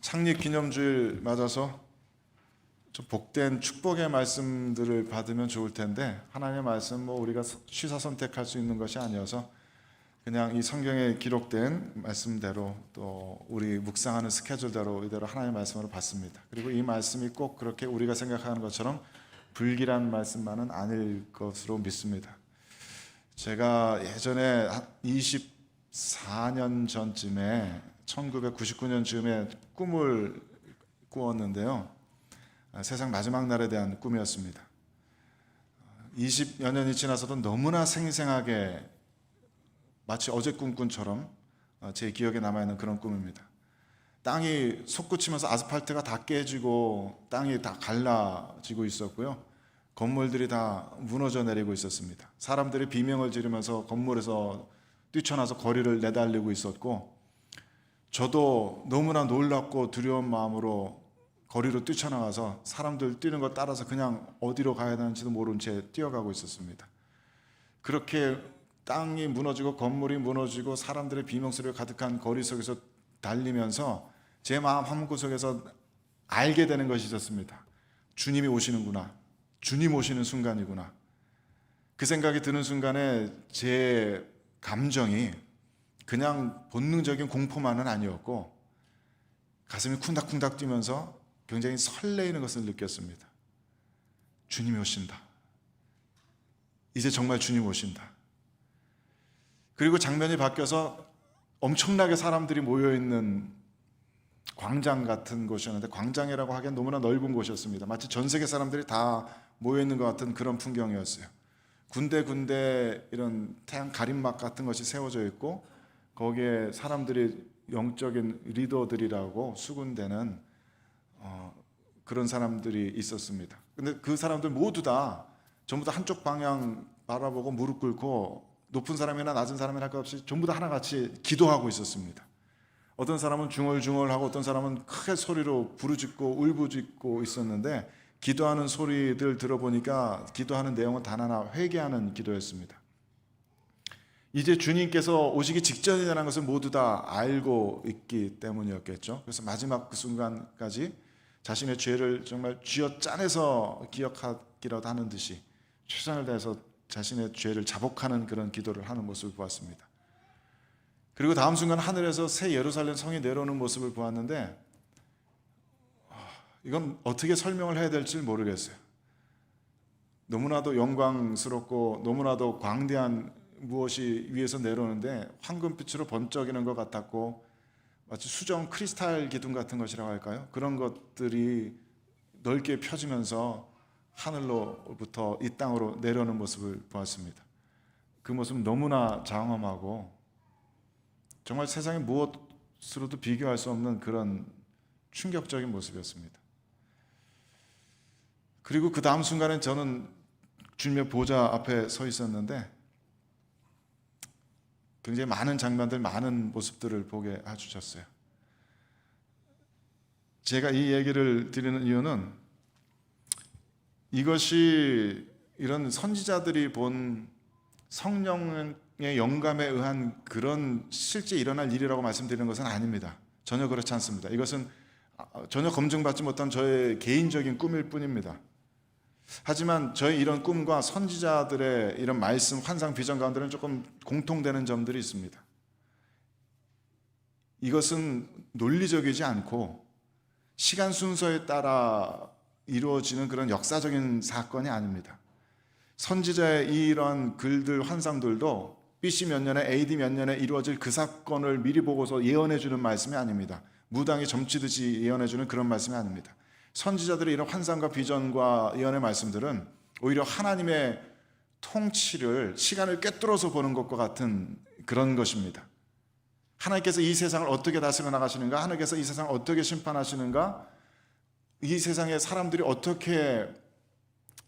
창립 기념주일 맞아서 좀 복된 축복의 말씀들을 받으면 좋을 텐데, 하나님의 말씀 우리가 취사 선택할 수 있는 것이 아니어서 그냥 이 성경에 기록된 말씀대로 또 우리 묵상하는 스케줄대로 이대로 하나님의 말씀으로 받습니다. 그리고 이 말씀이 꼭 그렇게 우리가 생각하는 것처럼 불길한 말씀만은 아닐 것으로 믿습니다. 제가 예전에 한 24년 전쯤에 1999년쯤에 꿈을 꾸었는데요, 세상 마지막 날에 대한 꿈이었습니다. 20여 년이 지나서도 너무나 생생하게 마치 어제 꿈꾼처럼 제 기억에 남아있는 그런 꿈입니다. 땅이 솟구치면서 아스팔트가 다 깨지고 땅이 다 갈라지고 있었고요, 건물들이 다 무너져 내리고 있었습니다. 사람들이 비명을 지르면서 건물에서 뛰쳐나서 거리를 내달리고 있었고, 저도 너무나 놀랍고 두려운 마음으로 거리로 뛰쳐나가서 사람들 뛰는 것 따라서 그냥 어디로 가야 되는지도 모른 채 뛰어가고 있었습니다. 그렇게 땅이 무너지고 건물이 무너지고 사람들의 비명소리가 가득한 거리 속에서 달리면서 제 마음 한구석에서 알게 되는 것이 있었습니다. 주님이 오시는구나, 주님 오시는 순간이구나. 그 생각이 드는 순간에 제 감정이 그냥 본능적인 공포만은 아니었고, 가슴이 쿵닥쿵닥 뛰면서 굉장히 설레이는 것을 느꼈습니다. 주님이 오신다. 이제 정말 주님 오신다. 그리고 장면이 바뀌어서 엄청나게 사람들이 모여있는 광장 같은 곳이었는데, 광장이라고 하기엔 너무나 넓은 곳이었습니다. 마치 전 세계 사람들이 다 모여있는 것 같은 그런 풍경이었어요. 군데군데 이런 태양 가림막 같은 것이 세워져 있고, 거기에 사람들이 영적인 리더들이라고 수군되는 그런 사람들이 있었습니다. 근데 그 사람들 모두 다 전부 다 한쪽 방향 바라보고 무릎 꿇고 높은 사람이나 낮은 사람이나 할 것 없이 전부 다 하나같이 기도하고 있었습니다. 어떤 사람은 중얼중얼하고 어떤 사람은 크게 소리로 부르짖고 울부짖고 있었는데, 기도하는 소리들 들어보니까 기도하는 내용은 단 하나, 회개하는 기도였습니다. 이제 주님께서 오시기 직전이라는 것을 모두 다 알고 있기 때문이었겠죠. 그래서 마지막 그 순간까지 자신의 죄를 정말 쥐어짜내서 기억하기라도 하는 듯이 최선을 다해서 자신의 죄를 자복하는 그런 기도를 하는 모습을 보았습니다. 그리고 다음 순간 하늘에서 새 예루살렘 성이 내려오는 모습을 보았는데, 이건 어떻게 설명을 해야 될지 모르겠어요. 너무나도 영광스럽고 너무나도 광대한 무엇이 위에서 내려오는데 황금빛으로 번쩍이는 것 같았고, 마치 수정 크리스탈 기둥 같은 것이라고 할까요? 그런 것들이 넓게 펴지면서 하늘로부터 이 땅으로 내려오는 모습을 보았습니다. 그 모습은 너무나 장엄하고 정말 세상의 무엇으로도 비교할 수 없는 그런 충격적인 모습이었습니다. 그리고 그 다음 순간에 저는 주님의 보좌 앞에 서 있었는데, 굉장히 많은 장면들, 많은 모습들을 보게 해주셨어요. 제가 이 얘기를 드리는 이유는, 이것이 이런 선지자들이 본 성령의 영감에 의한 그런 실제 일어날 일이라고 말씀드리는 것은 아닙니다. 전혀 그렇지 않습니다. 이것은 전혀 검증받지 못한 저의 개인적인 꿈일 뿐입니다. 하지만 저의 이런 꿈과 선지자들의 이런 말씀, 환상, 비전 가운데는 조금 공통되는 점들이 있습니다. 이것은 논리적이지 않고 시간 순서에 따라 이루어지는 그런 역사적인 사건이 아닙니다. 선지자의 이런 글들, 환상들도 BC 몇 년에 AD 몇 년에 이루어질 그 사건을 미리 보고서 예언해 주는 말씀이 아닙니다. 무당이 점치듯이 예언해 주는 그런 말씀이 아닙니다. 선지자들의 이런 환상과 비전과 예언의 말씀들은 오히려 하나님의 통치를, 시간을 꿰뚫어서 보는 것과 같은 그런 것입니다. 하나님께서 이 세상을 어떻게 다스려 나가시는가, 하나님께서 이 세상을 어떻게 심판하시는가, 이 세상의 사람들이 어떻게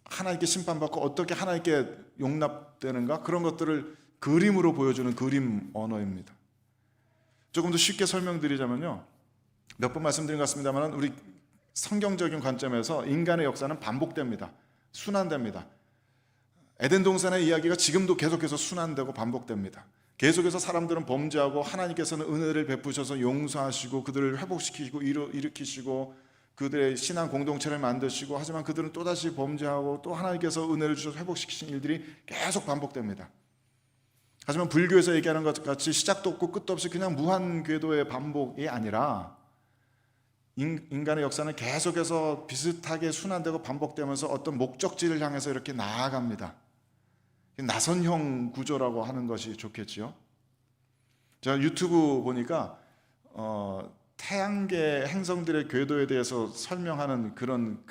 하나님께 심판받고 어떻게 하나님께 용납되는가, 그런 것들을 그림으로 보여주는 그림 언어입니다. 조금 더 쉽게 설명드리자면요, 몇 번 말씀드린 것 같습니다만, 우리 성경적인 관점에서 인간의 역사는 반복됩니다. 순환됩니다. 에덴 동산의 이야기가 지금도 계속해서 순환되고 반복됩니다. 계속해서 사람들은 범죄하고 하나님께서는 은혜를 베푸셔서 용서하시고 그들을 회복시키시고 일으키시고 그들의 신앙 공동체를 만드시고, 하지만 그들은 또다시 범죄하고 또 하나님께서 은혜를 주셔서 회복시키신 일들이 계속 반복됩니다. 하지만 불교에서 얘기하는 것 같이 시작도 없고 끝도 없이 그냥 무한 궤도의 반복이 아니라 인간의 역사는 계속해서 비슷하게 순환되고 반복되면서 어떤 목적지를 향해서 이렇게 나아갑니다. 나선형 구조라고 하는 것이 좋겠지요. 제가 유튜브 보니까 태양계 행성들의 궤도에 대해서 설명하는 그런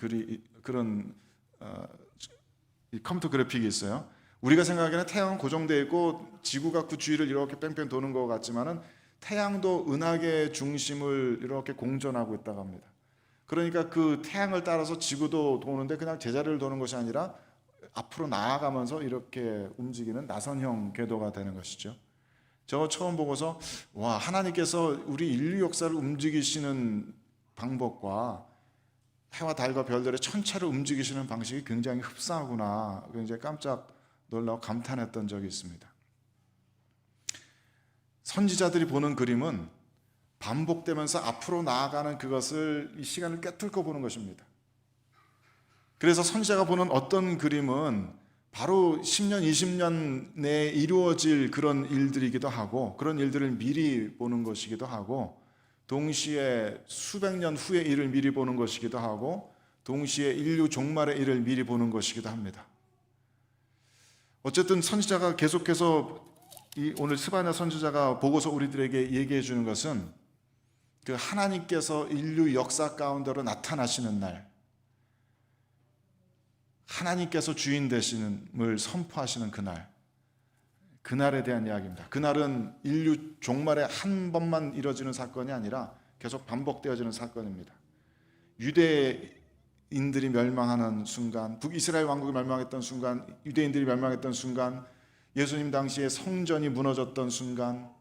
이 컴퓨터 그래픽이 있어요. 우리가 생각하기에는 태양은 고정되어 있고 지구가 그 주위를 이렇게 뺑뺑 도는 것 같지만은 태양도 은하계의 중심을 이렇게 공전하고 있다고 합니다. 그러니까 그 태양을 따라서 지구도 도는데 그냥 제자리를 도는 것이 아니라 앞으로 나아가면서 이렇게 움직이는 나선형 궤도가 되는 것이죠. 저 처음 보고서 와, 하나님께서 우리 인류 역사를 움직이시는 방법과 해와 달과 별들의 천체를 움직이시는 방식이 굉장히 흡사하구나, 굉장히 깜짝 놀라고 감탄했던 적이 있습니다. 선지자들이 보는 그림은 반복되면서 앞으로 나아가는 그것을, 이 시간을 꿰뚫고 보는 것입니다. 그래서 선지자가 보는 어떤 그림은 바로 10년, 20년 내에 이루어질 그런 일들이기도 하고, 그런 일들을 미리 보는 것이기도 하고, 동시에 수백 년 후의 일을 미리 보는 것이기도 하고, 동시에 인류 종말의 일을 미리 보는 것이기도 합니다. 어쨌든 선지자가 계속해서 오늘 스바냐 선지자가 보고서 우리들에게 얘기해 주는 것은 그 하나님께서 인류 역사 가운데로 나타나시는 날, 하나님께서 주인 되심을 선포하시는 그날에 대한 이야기입니다. 그날은 인류 종말에 한 번만 이뤄지는 사건이 아니라 계속 반복되어지는 사건입니다. 유대인들이 멸망하는 순간, 북이스라엘 왕국이 멸망했던 순간, 유대인들이 멸망했던 순간, 예수님 당시에 성전이 무너졌던 순간,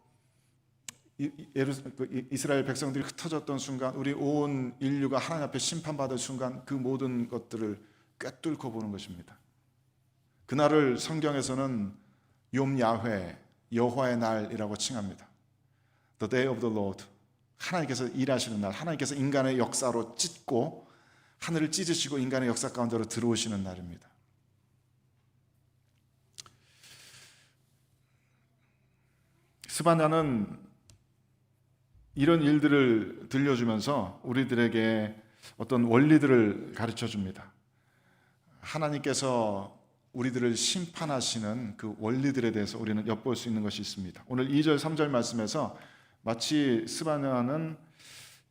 이스라엘 백성들이 흩어졌던 순간, 우리 온 인류가 하나님 앞에 심판받을 순간, 그 모든 것들을 꿰뚫고 보는 것입니다. 그날을 성경에서는 욤 야훼, 여호와의 날이라고 칭합니다. The day of the Lord, 하나님께서 일하시는 날, 하나님께서 인간의 역사로 찢고 하늘을 찢으시고 인간의 역사 가운데로 들어오시는 날입니다. 스바냐는 이런 일들을 들려주면서 우리들에게 어떤 원리들을 가르쳐 줍니다. 하나님께서 우리들을 심판하시는 그 원리들에 대해서 우리는 엿볼 수 있는 것이 있습니다. 오늘 2절, 3절 말씀에서 마치 스바냐는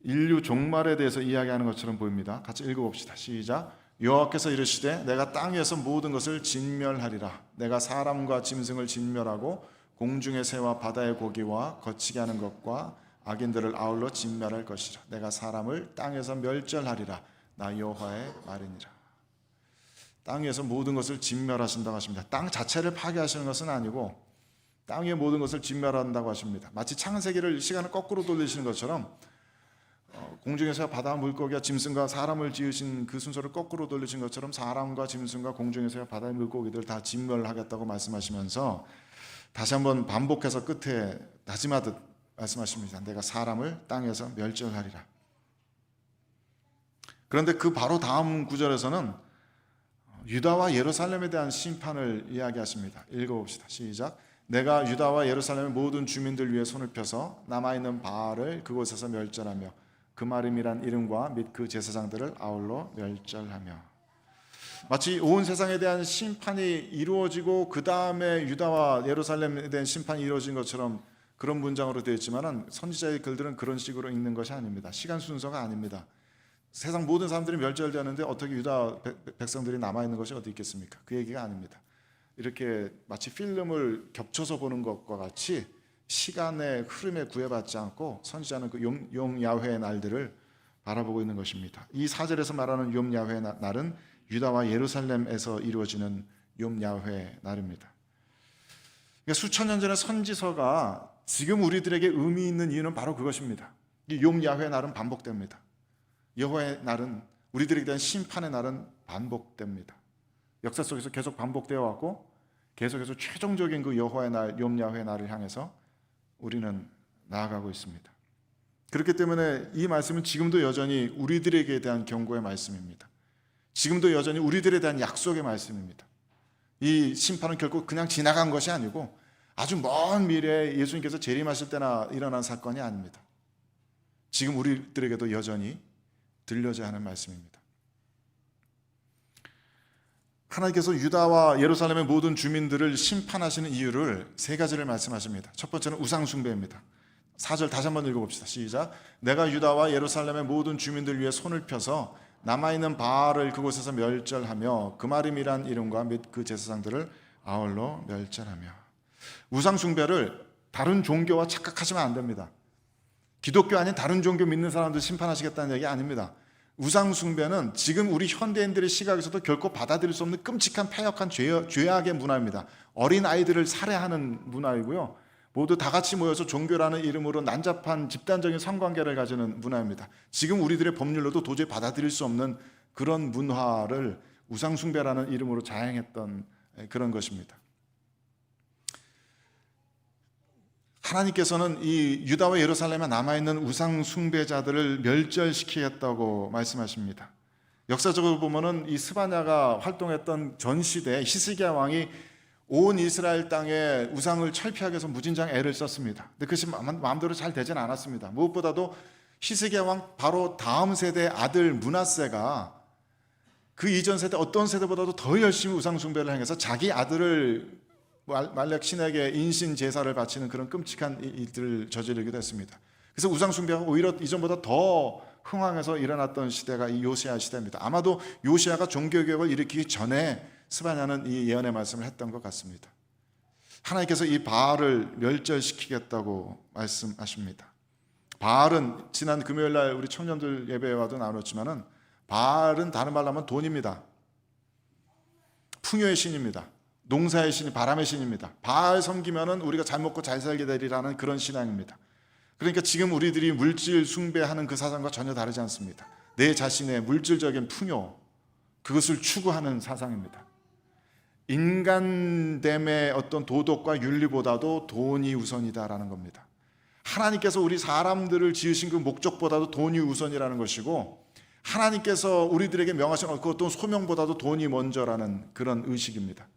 인류 종말에 대해서 이야기하는 것처럼 보입니다. 같이 읽어봅시다. 시작. 여호와께서 이르시되 내가 땅 위에서 모든 것을 진멸하리라. 내가 사람과 짐승을 진멸하고 공중의 새와 바다의 고기와 거치게 하는 것과 악인들을 아울러 진멸할 것이라. 내가 사람을 땅에서 멸절하리라. 나 여호와의 말이니라. 땅 위에서 모든 것을 진멸하신다고 하십니다. 땅 자체를 파괴하시는 것은 아니고 땅 위의 모든 것을 진멸한다고 하십니다. 마치 창세기를 시간을 거꾸로 돌리시는 것처럼 공중에서 바다 물고기와 짐승과 사람을 지으신 그 순서를 거꾸로 돌리신 것처럼 사람과 짐승과 공중에서 바다의 물고기들 다 진멸하겠다고 말씀하시면서 다시 한번 반복해서 끝에 다짐하듯 말씀하십니다. 내가 사람을 땅에서 멸절하리라. 그런데 그 바로 다음 구절에서는 유다와 예루살렘에 대한 심판을 이야기하십니다. 읽어봅시다. 시작. 내가 유다와 예루살렘의 모든 주민들 위해 손을 펴서 남아있는 바알을 그곳에서 멸절하며 그 마름이란 이름과 및 그 제사장들을 아울러 멸절하며. 마치 온 세상에 대한 심판이 이루어지고 그 다음에 유다와 예루살렘에 대한 심판이 이루어진 것처럼 그런 문장으로 되어 있지만 선지자의 글들은 그런 식으로 읽는 것이 아닙니다. 시간 순서가 아닙니다. 세상 모든 사람들이 멸절되었는데 어떻게 유다 백성들이 남아있는 것이 어디 있겠습니까? 그 얘기가 아닙니다. 이렇게 마치 필름을 겹쳐서 보는 것과 같이 시간의 흐름에 구애받지 않고 선지자는 그 욤 야훼의 날들을 바라보고 있는 것입니다. 이 4절에서 말하는 욤 야훼의 날은 유다와 예루살렘에서 이루어지는 욤 야훼의 날입니다. 그러니까 수천 년 전의 선지서가 지금 우리들에게 의미 있는 이유는 바로 그것입니다. 이 욤 야훼의 날은 반복됩니다. 여호와의 날은, 우리들에 대한 심판의 날은 반복됩니다. 역사 속에서 계속 반복되어 왔고 계속해서 최종적인 그 여호와의 날, 욤 야훼의 날을 향해서 우리는 나아가고 있습니다. 그렇기 때문에 이 말씀은 지금도 여전히 우리들에게 대한 경고의 말씀입니다. 지금도 여전히 우리들에 대한 약속의 말씀입니다. 이 심판은 결코 그냥 지나간 것이 아니고 아주 먼 미래에 예수님께서 재림하실 때나 일어난 사건이 아닙니다. 지금 우리들에게도 여전히 들려져야 하는 말씀입니다. 하나님께서 유다와 예루살렘의 모든 주민들을 심판하시는 이유를 세 가지를 말씀하십니다. 첫 번째는 우상 숭배입니다. 4절 다시 한번 읽어봅시다. 시작. 내가 유다와 예루살렘의 모든 주민들 위해 손을 펴서 남아있는 바알을 그곳에서 멸절하며 그마림이란 이름과 및 그 제사장들을 아울러 멸절하며. 우상 숭배를 다른 종교와 착각하시면 안 됩니다. 기독교 아닌 다른 종교 믿는 사람들 심판하시겠다는 얘기 아닙니다. 우상 숭배는 지금 우리 현대인들의 시각에서도 결코 받아들일 수 없는 끔찍한 패역한 죄악의 문화입니다. 어린 아이들을 살해하는 문화이고요. 모두 다 같이 모여서 종교라는 이름으로 난잡한 집단적인 성관계를 가지는 문화입니다. 지금 우리들의 법률로도 도저히 받아들일 수 없는 그런 문화를 우상 숭배라는 이름으로 자행했던 그런 것입니다. 하나님께서는 이 유다와 예루살렘에 남아있는 우상 숭배자들을 멸절시키겠다고 말씀하십니다. 역사적으로 보면은 이 스바냐가 활동했던 전 시대에 히스기야 왕이 온 이스라엘 땅에 우상을 철폐하기 위해서 무진장 애를 썼습니다. 근데 그것이 마음대로 잘 되진 않았습니다. 무엇보다도 히스기야 왕 바로 다음 세대의 아들 므낫세가 그 이전 세대 어떤 세대보다도 더 열심히 우상 숭배를 행해서 자기 아들을 말렉 신에게 인신 제사를 바치는 그런 끔찍한 일들을 저지르기도 했습니다. 그래서 우상 숭배가 오히려 이전보다 더 흥황해서 일어났던 시대가 이 요시야 시대입니다. 아마도 요시야가 종교개혁을 일으키기 전에 스바냐는 이 예언의 말씀을 했던 것 같습니다. 하나님께서 이 바알을 멸절시키겠다고 말씀하십니다. 바알은 지난 금요일 날 우리 청년들 예배와도 나눴지만은 바알은 다른 말로 하면 돈입니다. 풍요의 신입니다. 농사의 신이 바람의 신입니다. 바알 섬기면은 우리가 잘 먹고 잘 살게 되리라는 그런 신앙입니다. 그러니까 지금 우리들이 물질 숭배하는 그 사상과 전혀 다르지 않습니다. 내 자신의 물질적인 풍요, 그것을 추구하는 사상입니다. 인간됨의 어떤 도덕과 윤리보다도 돈이 우선이다라는 겁니다. 하나님께서 우리 사람들을 지으신 그 목적보다도 돈이 우선이라는 것이고, 하나님께서 우리들에게 명하신 그 어떤 소명보다도 돈이 먼저라는 그런 의식입니다.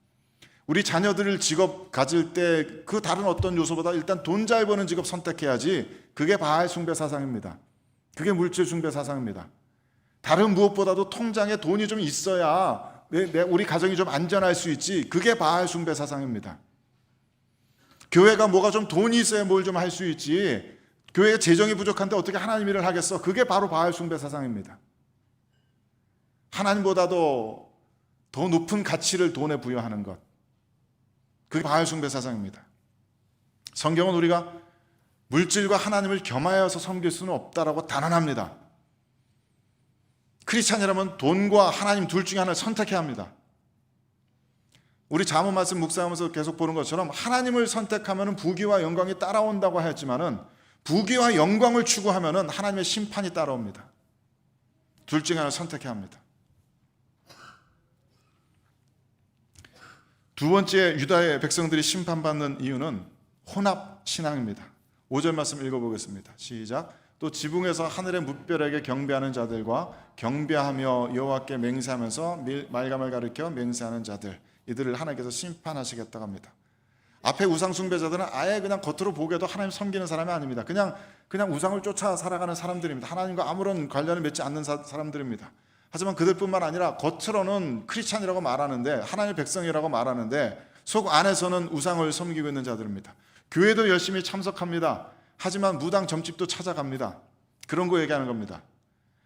우리 자녀들을 직업 가질 때 그 다른 어떤 요소보다 일단 돈 잘 버는 직업 선택해야지, 그게 바알 숭배 사상입니다. 그게 물질 숭배 사상입니다. 다른 무엇보다도 통장에 돈이 좀 있어야 우리 가정이 좀 안전할 수 있지, 그게 바알 숭배 사상입니다. 교회가 뭐가 좀 돈이 있어야 뭘 좀 할 수 있지, 교회가 재정이 부족한데 어떻게 하나님 일을 하겠어, 그게 바로 바알 숭배 사상입니다. 하나님보다도 더 높은 가치를 돈에 부여하는 것, 그게 바알 숭배 사상입니다. 성경은 우리가 물질과 하나님을 겸하여서 섬길 수는 없다라고 단언합니다. 크리스찬이라면 돈과 하나님 둘 중에 하나를 선택해야 합니다. 우리 잠언 말씀 묵상하면서 계속 보는 것처럼 하나님을 선택하면 부귀와 영광이 따라온다고 하였지만은 부귀와 영광을 추구하면 하나님의 심판이 따라옵니다. 둘 중에 하나를 선택해야 합니다. 두 번째 유다의 백성들이 심판받는 이유는 혼합 신앙입니다. 5절 말씀 읽어보겠습니다. 시작. 또 지붕에서 하늘의 뭇별에게 경배하는 자들과 경배하며 여호와께 맹세하면서 말감을 가리켜 맹세하는 자들, 이들을 하나님께서 심판하시겠다고 합니다. 앞에 우상 숭배자들은 아예 그냥 겉으로 보기에도 하나님 섬기는 사람이 아닙니다. 그냥 우상을 쫓아 살아가는 사람들입니다. 하나님과 아무런 관련을 맺지 않는 사람들입니다. 하지만 그들뿐만 아니라 겉으로는 크리스찬이라고 말하는데, 하나님의 백성이라고 말하는데 속 안에서는 우상을 섬기고 있는 자들입니다. 교회도 열심히 참석합니다. 하지만 무당 점집도 찾아갑니다. 그런 거 얘기하는 겁니다.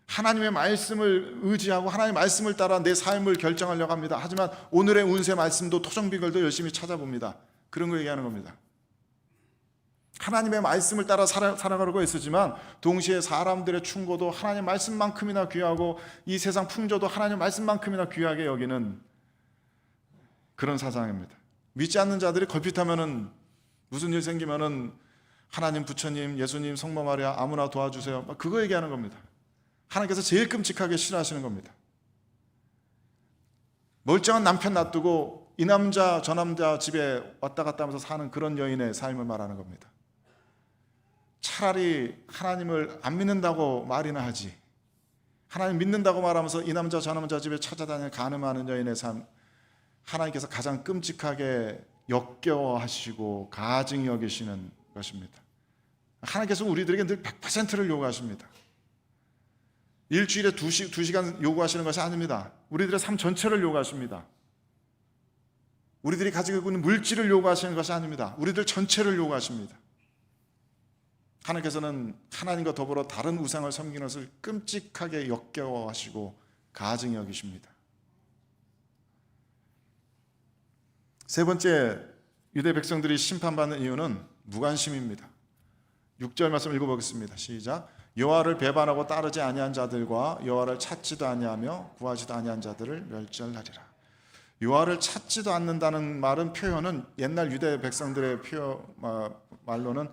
하나님의 말씀을 의지하고 하나님의 말씀을 따라 내 삶을 결정하려고 합니다. 하지만 오늘의 운세 말씀도 토정비결도 열심히 찾아봅니다. 그런 거 얘기하는 겁니다. 하나님의 말씀을 따라 살아가려고 애쓰지만 동시에 사람들의 충고도 하나님의 말씀만큼이나 귀하고 이 세상 풍조도 하나님의 말씀만큼이나 귀하게 여기는 그런 사상입니다. 믿지 않는 자들이 걸핏하면은 무슨 일 생기면은 하나님, 부처님, 예수님, 성모 마리아 아무나 도와주세요, 그거 얘기하는 겁니다. 하나님께서 제일 끔찍하게 싫어하시는 겁니다. 멀쩡한 남편 놔두고 이 남자 저 남자 집에 왔다 갔다 하면서 사는 그런 여인의 삶을 말하는 겁니다. 차라리 하나님을 안 믿는다고 말이나 하지, 하나님 믿는다고 말하면서 이 남자 저 남자 집에 찾아다니는 가늠하는 여인의 삶, 하나님께서 가장 끔찍하게 역겨워하시고 가증히 여기시는 것입니다. 하나님께서 우리들에게 늘 100%를 요구하십니다. 일주일에 2시간 요구하시는 것이 아닙니다. 우리들의 삶 전체를 요구하십니다. 우리들이 가지고 있는 물질을 요구하시는 것이 아닙니다. 우리들 전체를 요구하십니다. 하나님께서는 하나님과 더불어 다른 우상을 섬기는 것을 끔찍하게 역겨워하시고 가증히 여기십니다. 세 번째, 유대 백성들이 심판받는 이유는 무관심입니다. 6절 말씀 읽어보겠습니다. 시작. 여호와를 배반하고 따르지 아니한 자들과 여호와를 찾지도 아니하며 구하지도 아니한 자들을 멸절하리라. 여호와를 찾지도 않는다는 말은, 표현은 옛날 유대 백성들의 말로는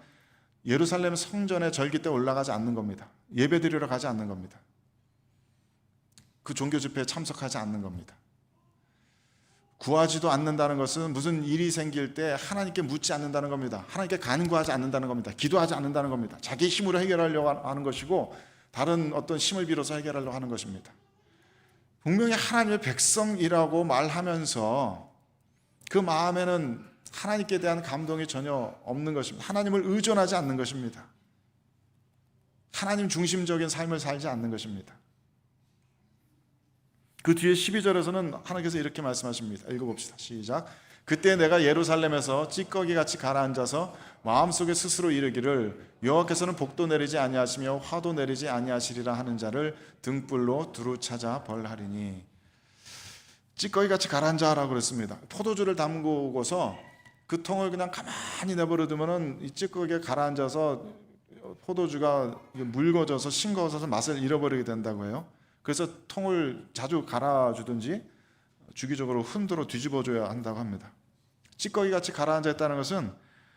예루살렘 성전에 절기 때 올라가지 않는 겁니다. 예배드리러 가지 않는 겁니다. 그 종교 집회에 참석하지 않는 겁니다. 구하지도 않는다는 것은 무슨 일이 생길 때 하나님께 묻지 않는다는 겁니다. 하나님께 간구하지 않는다는 겁니다. 기도하지 않는다는 겁니다. 자기 힘으로 해결하려고 하는 것이고 다른 어떤 힘을 빌어서 해결하려고 하는 것입니다. 분명히 하나님의 백성이라고 말하면서 그 마음에는 하나님께 대한 감동이 전혀 없는 것입니다. 하나님을 의존하지 않는 것입니다. 하나님 중심적인 삶을 살지 않는 것입니다. 그 뒤에 12절에서는 하나님께서 이렇게 말씀하십니다. 읽어봅시다. 시작. 그때 내가 예루살렘에서 찌꺼기같이 가라앉아서 마음속에 스스로 이르기를 여호와께서는 복도 내리지 아니하시며 화도 내리지 아니하시리라 하는 자를 등불로 두루 찾아 벌하리니. 찌꺼기같이 가라앉아라고 그랬습니다. 포도주를 담그고서 그 통을 그냥 가만히 내버려 두면은 이 찌꺼기가 가라앉아서 포도주가 묽어져서 싱거워져서 맛을 잃어버리게 된다고 해요. 그래서 통을 자주 갈아주든지 주기적으로 흔들어 뒤집어줘야 한다고 합니다. 찌꺼기같이 가라앉아 있다는 것은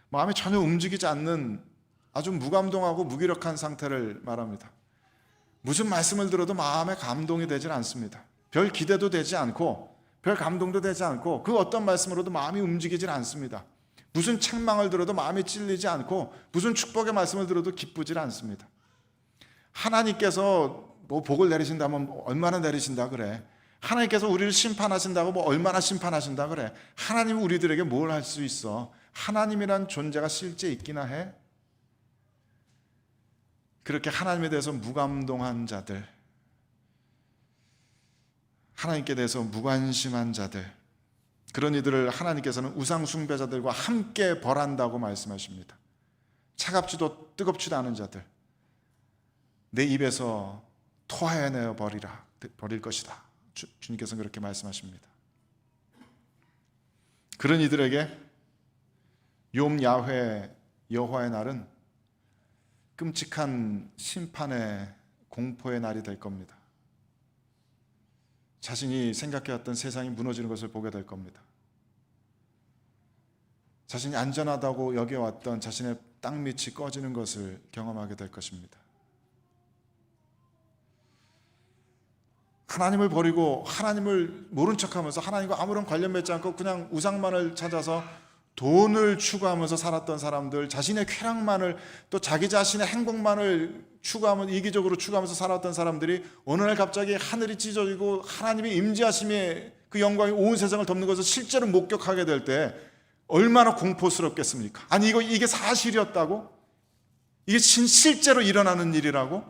마음이 전혀 움직이지 않는 아주 무감동하고 무기력한 상태를 말합니다. 무슨 말씀을 들어도 마음에 감동이 되질 않습니다. 별 기대도 되지 않고 별 감동도 되지 않고 그 어떤 말씀으로도 마음이 움직이질 않습니다. 무슨 책망을 들어도 마음이 찔리지 않고 무슨 축복의 말씀을 들어도 기쁘질 않습니다. 하나님께서 뭐 복을 내리신다면 얼마나 내리신다 그래. 하나님께서 우리를 심판하신다고 뭐 얼마나 심판하신다 그래. 하나님은 우리들에게 뭘 할 수 있어. 하나님이란 존재가 실제 있기나 해. 그렇게 하나님에 대해서 무감동한 자들, 하나님께 대해서 무관심한 자들, 그런 이들을 하나님께서는 우상 숭배자들과 함께 벌한다고 말씀하십니다. 차갑지도 뜨겁지도 않은 자들, 내 입에서 토해내어 버릴 것이다. 주님께서는 그렇게 말씀하십니다. 그런 이들에게 욤 야훼 여호와의 날은 끔찍한 심판의 공포의 날이 될 겁니다. 자신이 생각해왔던 세상이 무너지는 것을 보게 될 겁니다. 자신이 안전하다고 여겨왔던 자신의 땅밑이 꺼지는 것을 경험하게 될 것입니다. 하나님을 버리고 하나님을 모른 척하면서 하나님과 아무런 관련 맺지 않고 그냥 우상만을 찾아서 돈을 추구하면서 살았던 사람들, 자신의 쾌락만을, 또 자기 자신의 행복만을 추구하면 이기적으로 추구하면서 살았던 사람들이 어느 날 갑자기 하늘이 찢어지고 하나님의 임재하심의 그 영광이 온 세상을 덮는 것을 실제로 목격하게 될 때 얼마나 공포스럽겠습니까? 아니 이게 사실이었다고? 이게 실제로 일어나는 일이라고?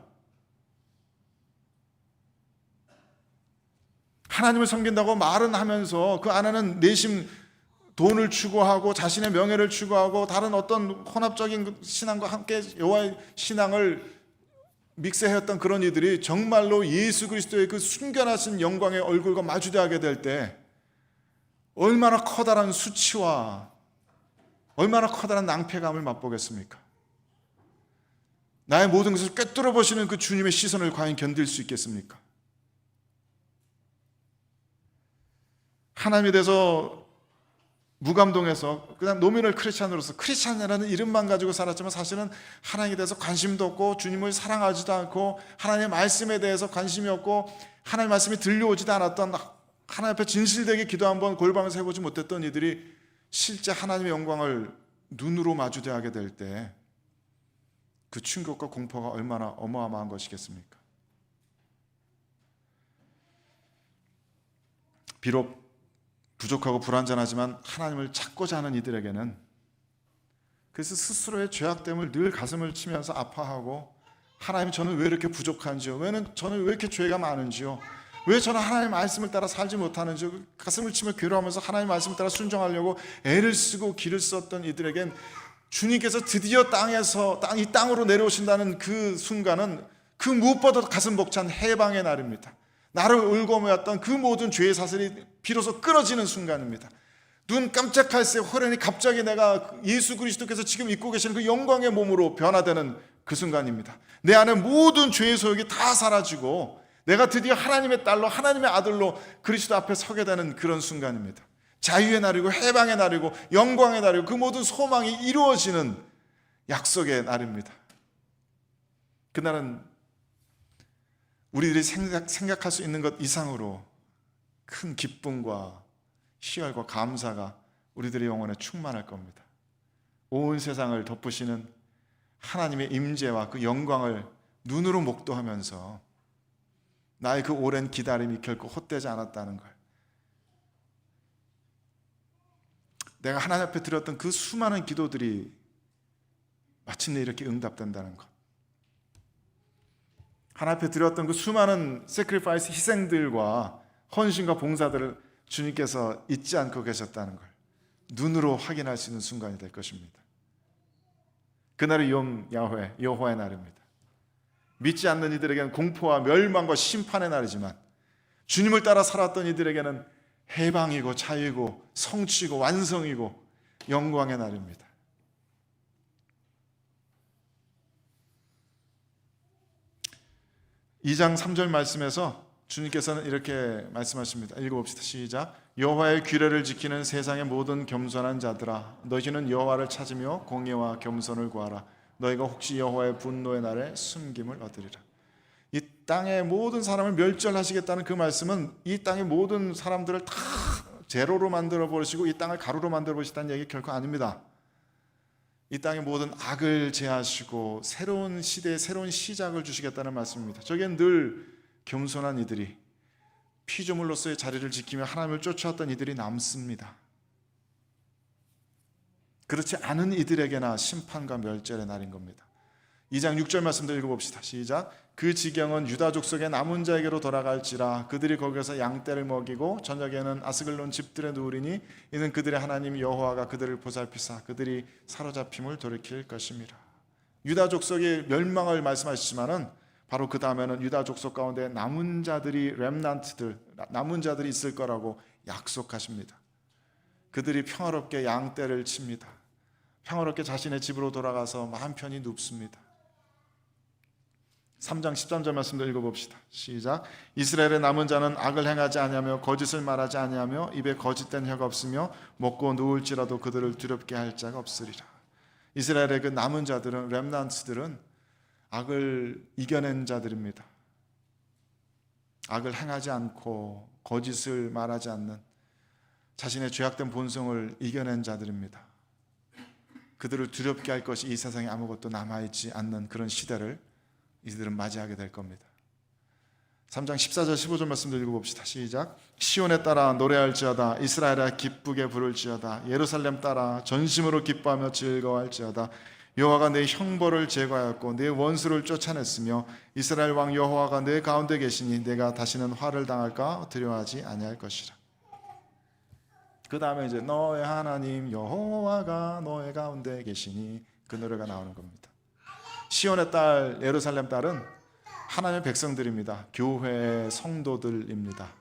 하나님을 섬긴다고 말은 하면서 그 안에는 내심 돈을 추구하고 자신의 명예를 추구하고 다른 어떤 혼합적인 신앙과 함께 여호와의 신앙을 믹스해왔던 그런 이들이 정말로 예수 그리스도의 그 순결하신 영광의 얼굴과 마주대하게 될 때 얼마나 커다란 수치와 얼마나 커다란 낭패감을 맛보겠습니까? 나의 모든 것을 꿰뚫어 보시는 그 주님의 시선을 과연 견딜 수 있겠습니까? 하나님에 대해서 무감동해서 그냥 노미널 크리스찬으로서 크리스찬이라는 이름만 가지고 살았지만 사실은 하나님에 대해서 관심도 없고 주님을 사랑하지도 않고 하나님의 말씀에 대해서 관심이 없고 하나님의 말씀이 들려오지도 않았던 하나님 앞에 진실되게 기도 한번 골방에서 해보지 못했던 이들이 실제 하나님의 영광을 눈으로 마주대하게 될 때 그 충격과 공포가 얼마나 어마어마한 것이겠습니까? 비록 부족하고 불완전하지만 하나님을 찾고자 하는 이들에게는, 그래서 스스로의 죄악됨을 늘 가슴을 치면서 아파하고, 하나님 저는 왜 이렇게 부족한지요? 저는 왜 이렇게 죄가 많은지요? 왜 저는 하나님의 말씀을 따라 살지 못하는지요? 가슴을 치며 괴로워하면서 하나님의 말씀을 따라 순종하려고 애를 쓰고 길을 썼던 이들에겐 주님께서 드디어 이 땅으로 내려오신다는 그 순간은 그 무엇보다 가슴 벅찬 해방의 날입니다. 나를 울고 모였던 그 모든 죄의 사슬이 비로소 끊어지는 순간입니다. 눈 깜짝할 새 호련히 갑자기 내가 예수 그리스도께서 지금 입고 계시는 그 영광의 몸으로 변화되는 그 순간입니다. 내 안에 모든 죄의 소욕이 다 사라지고 내가 드디어 하나님의 딸로, 하나님의 아들로 그리스도 앞에 서게 되는 그런 순간입니다. 자유의 날이고 해방의 날이고 영광의 날이고 그 모든 소망이 이루어지는 약속의 날입니다. 그날은 우리들이 생각할 수 있는 것 이상으로 큰 기쁨과 희열과 감사가 우리들의 영혼에 충만할 겁니다. 온 세상을 덮으시는 하나님의 임재와 그 영광을 눈으로 목도하면서 나의 그 오랜 기다림이 결코 헛되지 않았다는 걸, 내가 하나님 앞에 드렸던 그 수많은 기도들이 마침내 이렇게 응답된다는 것, 하나님 앞에 드렸던 그 수많은 sacrifice, 희생들과 헌신과 봉사들을 주님께서 잊지 않고 계셨다는 걸 눈으로 확인할 수 있는 순간이 될 것입니다. 그날이 여호와의 날입니다. 믿지 않는 이들에게는 공포와 멸망과 심판의 날이지만 주님을 따라 살았던 이들에게는 해방이고 자유이고 성취고 완성이고 영광의 날입니다. (2장 3절) 말씀에서 주님께서는 이렇게 말씀하십니다. 읽어봅시다. 시작. 여호와의 규례를 지키는 세상의 모든 겸손한 자들아, 너희는 여호와를 찾으며 공의와 겸손을 구하라. 너희가 혹시 여호와의 분노의 날에 숨김을 얻으리라. 이 땅의 모든 사람을 멸절하시겠다는 그 말씀은 이 땅의 모든 사람들을 다 제로로 만들어 버리시고 이 땅을 가루로 만들어 버리시다는 얘기 결코 아닙니다. 이 땅의 모든 악을 제하시고 새로운 시대에 새로운 시작을 주시겠다는 말씀입니다. 저기엔 늘 겸손한 이들이, 피조물로서의 자리를 지키며 하나님을 쫓아왔던 이들이 남습니다. 그렇지 않은 이들에게나 심판과 멸절의 날인 겁니다. 2장 6절 말씀도 읽어봅시다. 시작. 그 지경은 유다 족속의 남은 자에게로 돌아갈지라. 그들이 거기서 양떼를 먹이고 저녁에는 아스글론 집들에 누우리니 이는 그들의 하나님 여호와가 그들을 보살피사 그들이 사로잡힘을 돌이킬 것임이라. 유다 족속의 멸망을 말씀하시지만은 바로 그 다음에는 유다 족속 가운데 남은 자들이 렘넌트들, 남은 자들이 있을 거라고 약속하십니다. 그들이 평화롭게 양떼를 칩니다. 평화롭게 자신의 집으로 돌아가서 마음 편히 눕습니다. 3장 13절 말씀도 읽어봅시다. 시작. 이스라엘의 남은 자는 악을 행하지 아니하며 거짓을 말하지 아니하며 입에 거짓된 혀가 없으며 먹고 누울지라도 그들을 두렵게 할 자가 없으리라. 이스라엘의 그 남은 자들은, 렘넌트들은 악을 이겨낸 자들입니다. 악을 행하지 않고 거짓을 말하지 않는 자신의 죄악된 본성을 이겨낸 자들입니다. 그들을 두렵게 할 것이 이 세상에 아무것도 남아있지 않는 그런 시대를 이들은 맞이하게 될 겁니다. 3장 14절 15절 말씀도 읽어봅시다. 시작. 시온에 따라 노래할지어다. 이스라엘아 기쁘게 부를지어다. 예루살렘 따라 전심으로 기뻐하며 즐거워할지어다. 여호와가 내 형벌을 제거하였고 내 원수를 쫓아냈으며 이스라엘 왕 여호와가 내 가운데 계시니 내가 다시는 화를 당할까 두려워하지 아니할 것이라. 그 다음에 이제 너의 하나님 여호와가 너의 가운데 계시니 그 노래가 나오는 겁니다. 시온의 딸, 예루살렘 딸은 하나님의 백성들입니다. 교회의 성도들입니다.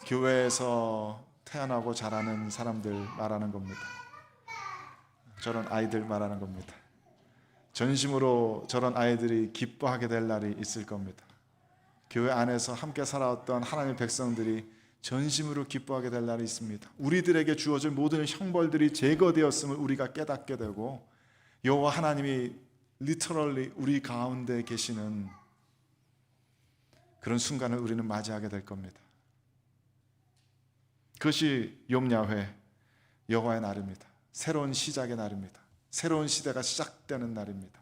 교회에서 태어나고 자라는 사람들 말하는 겁니다. 저런 아이들 말하는 겁니다. 전심으로 저런 아이들이 기뻐하게 될 날이 있을 겁니다. 교회 안에서 함께 살아왔던 하나님의 백성들이 전심으로 기뻐하게 될 날이 있습니다. 우리들에게 주어질 모든 형벌들이 제거되었음을 우리가 깨닫게 되고 여호와 하나님이 literally 우리 가운데 계시는 그런 순간을 우리는 맞이하게 될 겁니다. 그것이 욤야훼 여호와의 날입니다. 새로운 시작의 날입니다. 새로운 시대가 시작되는 날입니다.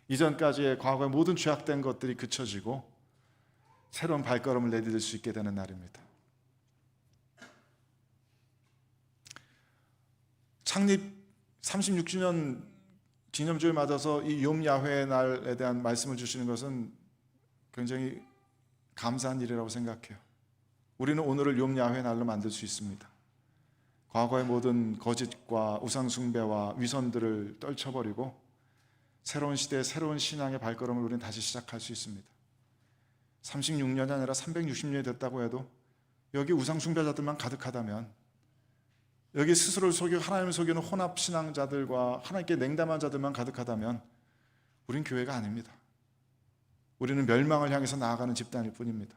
이전까지의 과거의 모든 죄악된 것들이 그쳐지고 새로운 발걸음을 내디딜 수 있게 되는 날입니다. 창립 36주년 기념주를 맞아서 이 욤야훼의 날에 대한 말씀을 주시는 것은 굉장히 감사한 일이라고 생각해요. 우리는 오늘을 욤야훼의 날로 만들 수 있습니다. 과거의 모든 거짓과 우상숭배와 위선들을 떨쳐버리고 새로운 시대의 새로운 신앙의 발걸음을 우리는 다시 시작할 수 있습니다. 36년이 아니라 360년이 됐다고 해도 여기 우상숭배자들만 가득하다면, 여기 스스로를 속이고 하나님을 속이는 혼합신앙자들과 하나님께 냉담한 자들만 가득하다면 우린 교회가 아닙니다. 우리는 멸망을 향해서 나아가는 집단일 뿐입니다.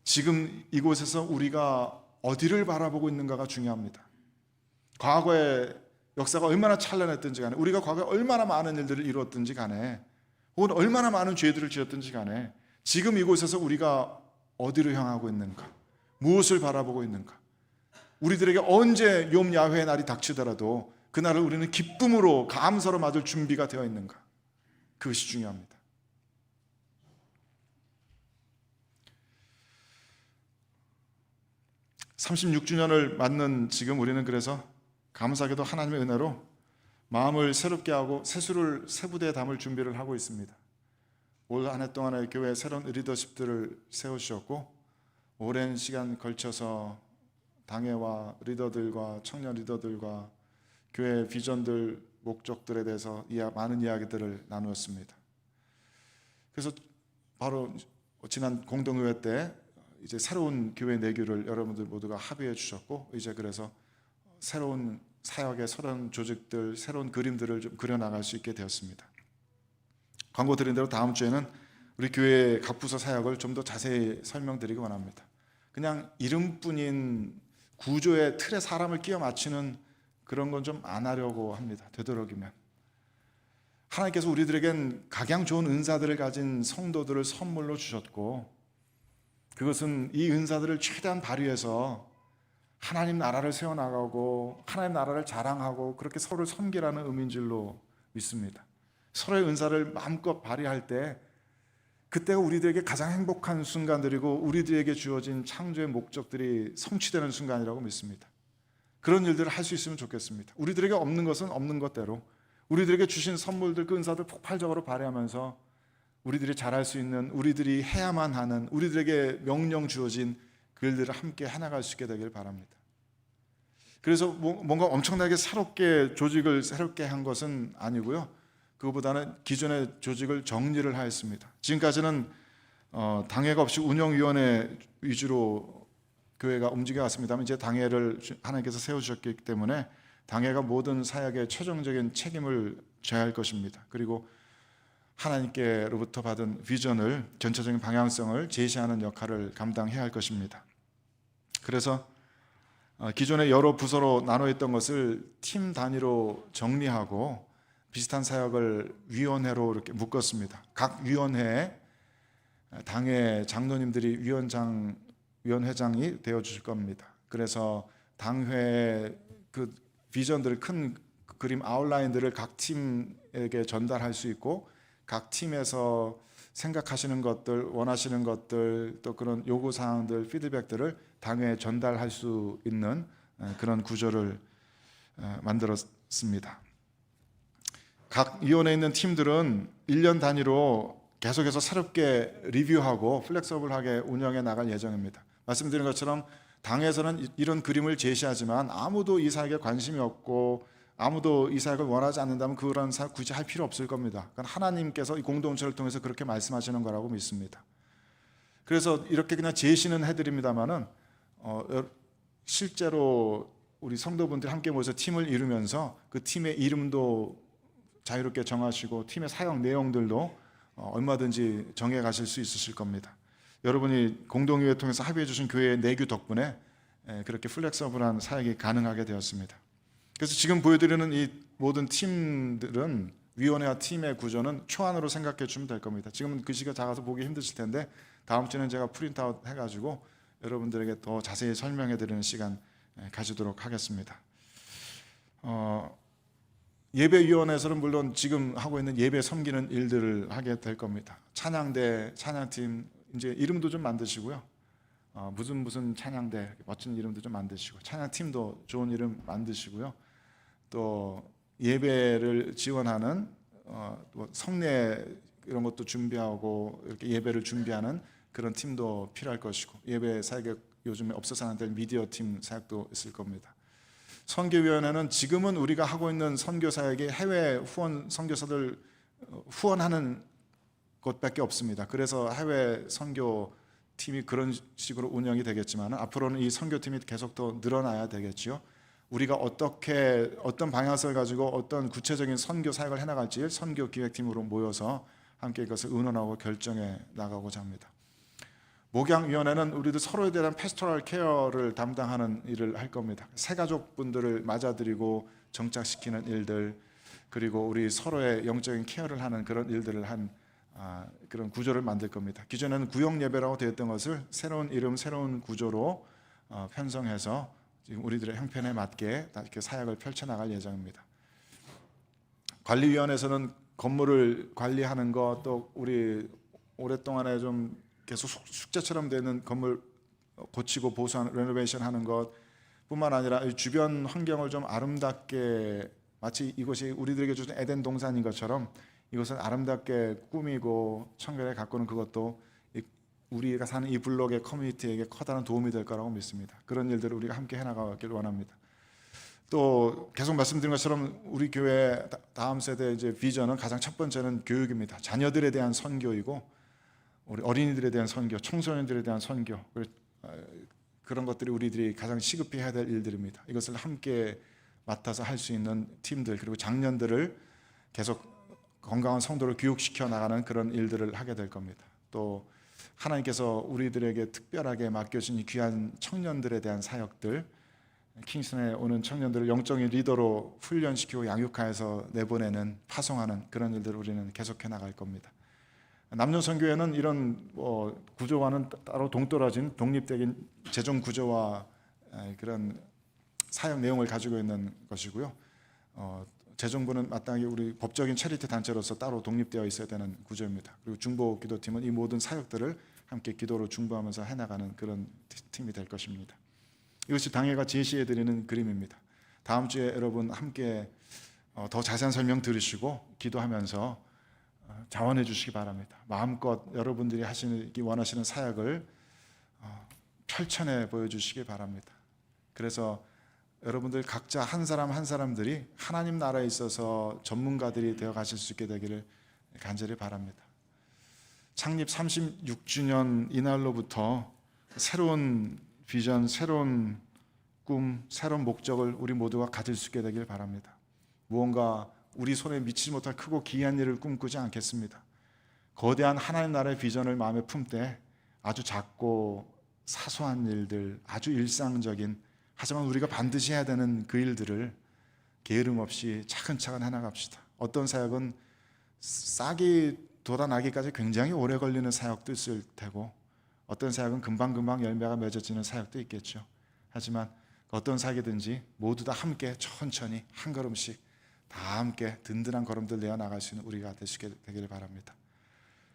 지금 이곳에서 우리가 어디를 바라보고 있는가가 중요합니다. 과거의 역사가 얼마나 찬란했든지 간에, 우리가 과거에 얼마나 많은 일들을 이루었든지 간에, 혹은 얼마나 많은 죄들을 지었든지 간에 지금 이곳에서 우리가 어디로 향하고 있는가, 무엇을 바라보고 있는가, 우리들에게 언제 욤야훼의 날이 닥치더라도 그날을 우리는 기쁨으로 감사로 맞을 준비가 되어 있는가, 그것이 중요합니다. (36주년을) 맞는 지금 우리는 그래서 감사하게도 하나님의 은혜로 마음을 새롭게 하고 새수를 새 부대에 담을 준비를 하고 있습니다. 올 한 해 동안에 교회에 새로운 리더십들을 세우셨고, 오랜 시간 걸쳐서 당회와 리더들과 청년 리더들과 교회 비전들, 목적들에 대해서 많은 이야기들을 나누었습니다. 그래서 바로 지난 공동의회 때 이제 새로운 교회 내규를 여러분들 모두가 합의해 주셨고, 이제 그래서 새로운 사역의 새로운 조직들, 새로운 그림들을 좀 그려나갈 수 있게 되었습니다. 광고 드린 대로 다음 주에는 우리 교회의 각 부서 사역을 좀 더 자세히 설명드리기 원합니다. 그냥 이름뿐인 구조의 틀에 사람을 끼워 맞추는 그런 건 좀 안 하려고 합니다. 되도록이면 하나님께서 우리들에겐 각양 좋은 은사들을 가진 성도들을 선물로 주셨고, 그것은 이 은사들을 최대한 발휘해서 하나님 나라를 세워나가고 하나님 나라를 자랑하고 그렇게 서로를 섬기라는 의미인 줄로 믿습니다. 서로의 은사를 마음껏 발휘할 때 그때가 우리들에게 가장 행복한 순간들이고 우리들에게 주어진 창조의 목적들이 성취되는 순간이라고 믿습니다. 그런 일들을 할 수 있으면 좋겠습니다. 우리들에게 없는 것은 없는 것대로, 우리들에게 주신 선물들, 그 은사들 폭발적으로 발휘하면서 우리들이 잘할 수 있는, 우리들이 해야만 하는, 우리들에게 명령 주어진 그 일들을 함께 해나갈 수 있게 되길 바랍니다. 그래서 뭔가 엄청나게 새롭게 조직을 새롭게 한 것은 아니고요, 그거보다는 기존의 조직을 정리를 하였습니다. 지금까지는 당회가 없이 운영위원회 위주로 교회가 움직여왔습니다만, 이제 당회를 하나님께서 세워주셨기 때문에 당회가 모든 사역의 최종적인 책임을 져야 할 것입니다. 그리고 하나님께로부터 받은 비전을, 전체적인 방향성을 제시하는 역할을 감당해야 할 것입니다. 그래서 기존의 여러 부서로 나눠 있던 것을 팀 단위로 정리하고 비슷한 사역을 위원회로 이렇게 묶었습니다. 각 위원회에 당회 장로님들이 위원회장이 되어 주실 겁니다. 그래서 당회 그 비전들, 큰 그림 아웃라인들을 각 팀에게 전달할 수 있고, 각 팀에서 생각하시는 것들, 원하시는 것들, 또 그런 요구사항들, 피드백들을 당회에 전달할 수 있는 그런 구조를 만들었습니다. 각 위원회에 있는 팀들은 1년 단위로 계속해서 새롭게 리뷰하고 플렉서블하게 운영해 나갈 예정입니다. 말씀드린 것처럼 당에서는 이런 그림을 제시하지만 아무도 이 사역에 관심이 없고 아무도 이 사역을 원하지 않는다면 그런 사역 굳이 할 필요 없을 겁니다. 그건 하나님께서 이 공동체를 통해서 그렇게 말씀하시는 거라고 믿습니다. 그래서 이렇게 그냥 제시는 해드립니다만은 실제로 우리 성도분들이 함께 모여서 팀을 이루면서 그 팀의 이름도 자유롭게 정하시고 팀의 사역 내용들도 얼마든지 정해 가실 수 있으실 겁니다. 여러분이 공동의회 통해서 합의해 주신 교회의 내규 덕분에 그렇게 플렉서블한 사역이 가능하게 되었습니다. 그래서 지금 보여드리는 이 모든 팀들은, 위원회와 팀의 구조는 초안으로 생각해 주면 될 겁니다. 지금은 글씨가 작아서 보기 힘드실 텐데 다음 주에는 제가 프린트아웃 해가지고 여러분들에게 더 자세히 설명해 드리는 시간 가지도록 하겠습니다. 예배위원회에서는 물론 지금 하고 있는 예배 섬기는 일들을 하게 될 겁니다. 찬양대, 찬양팀 이제 이름도 좀 만드시고요. 무슨 찬양대 멋진 이름도 좀 만드시고, 찬양팀도 좋은 이름 만드시고요. 또 예배를 지원하는 뭐 성례 이런 것도 준비하고 이렇게 예배를 준비하는 그런 팀도 필요할 것이고, 예배 사역에 요즘에 없어서는 안 될 미디어 팀 사역도 있을 겁니다. 선교위원회는 지금은 우리가 하고 있는 선교 사역이 해외 후원 선교사들 후원하는 것밖에 없습니다. 그래서 해외 선교 팀이 그런 식으로 운영이 되겠지만, 앞으로는 이 선교팀이 계속 더 늘어나야 되겠죠. 우리가 어떤 방향성을 가지고 어떤 구체적인 선교 사역을 해나갈지 선교 기획팀으로 모여서 함께 이것을 의논하고 결정해 나가고자 합니다. 목양위원회는 우리도 서로에 대한 패스토럴 케어를 담당하는 일을 할 겁니다. 새가족분들을 맞아들이고 정착시키는 일들, 그리고 우리 서로의 영적인 케어를 하는 그런 일들을 한 그런 구조를 만들 겁니다. 기존에는 구역예배라고 되었던 것을 새로운 이름, 새로운 구조로 편성해서 지금 우리들의 형편에 맞게 이렇게 사역을 펼쳐나갈 예정입니다. 관리위원회에서는 건물을 관리하는 것, 또 우리 오랫동안에 좀 계속 숙제처럼 되는 건물 고치고 보수하는, 레노베이션 하는 것 뿐만 아니라 주변 환경을 좀 아름답게, 마치 이곳이 우리들에게 주신 에덴 동산인 것처럼 이것을 아름답게 꾸미고 청결하게 가꾸는 그것도 우리가 사는 이 블록의 커뮤니티에게 커다란 도움이 될 거라고 믿습니다. 그런 일들을 우리가 함께 해나가길 원합니다. 또 계속 말씀드린 것처럼 우리 교회 다음 세대 이제 비전은 가장 첫 번째는 교육입니다. 자녀들에 대한 선교이고, 우리 어린이들에 대한 선교, 청소년들에 대한 선교, 그런 것들이 우리들이 가장 시급히 해야 될 일들입니다. 이것을 함께 맡아서 할 수 있는 팀들, 그리고 장년들을 계속 건강한 성도를 교육시켜 나가는 그런 일들을 하게 될 겁니다. 또 하나님께서 우리들에게 특별하게 맡겨진 이 귀한 청년들에 대한 사역들, 킹스턴에 오는 청년들을 영적인 리더로 훈련시키고 양육하여서 내보내는, 파송하는 그런 일들을 우리는 계속해 나갈 겁니다. 남녀선교회는 이런 구조와는 따로 동떨어진 독립적인 재정 구조와 그런 사역 내용을 가지고 있는 것이고요. 재정부는 마땅히 우리 법적인 체리티 단체로서 따로 독립되어 있어야 되는 구조입니다. 그리고 중보 기도팀은 이 모든 사역들을 함께 기도로 중보하면서 해나가는 그런 팀이 될 것입니다. 이것이 당회가 제시해드리는 그림입니다. 다음 주에 여러분 함께 더 자세한 설명 들으시고 기도하면서 자원해 주시기 바랍니다. 마음껏 여러분들이 하시기 원하시는 사역을 펼쳐내 보여주시기 바랍니다. 그래서 여러분들 각자 한 사람 한 사람들이 하나님 나라에 있어서 전문가들이 되어 가실 수 있게 되기를 간절히 바랍니다. 창립 36주년 이날로부터 새로운 비전, 새로운 꿈, 새로운 목적을 우리 모두가 가질 수 있게 되길 바랍니다. 무언가 우리 손에 미치지 못할 크고 기이한 일을 꿈꾸지 않겠습니다. 거대한 하나님 나라의 비전을 마음에 품되 아주 작고 사소한 일들, 아주 일상적인, 하지만 우리가 반드시 해야 되는 그 일들을 게으름 없이 차근차근 해나갑시다. 어떤 사역은 싹이 돋아나기까지 굉장히 오래 걸리는 사역도 있을 테고, 어떤 사역은 금방금방 열매가 맺어지는 사역도 있겠죠. 하지만 어떤 사역이든지 모두 다 함께 천천히 한 걸음씩 다 함께 든든한 걸음들 내어 나갈 수 있는 우리가 되시게 되기를 바랍니다.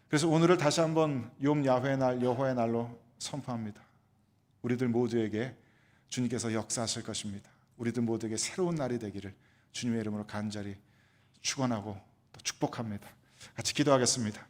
그래서 오늘을 다시 한번 욤 야훼의 날, 여호와의 날로 선포합니다. 우리들 모두에게 주님께서 역사하실 것입니다. 우리들 모두에게 새로운 날이 되기를 주님의 이름으로 간절히 축원하고 또 축복합니다. 같이 기도하겠습니다.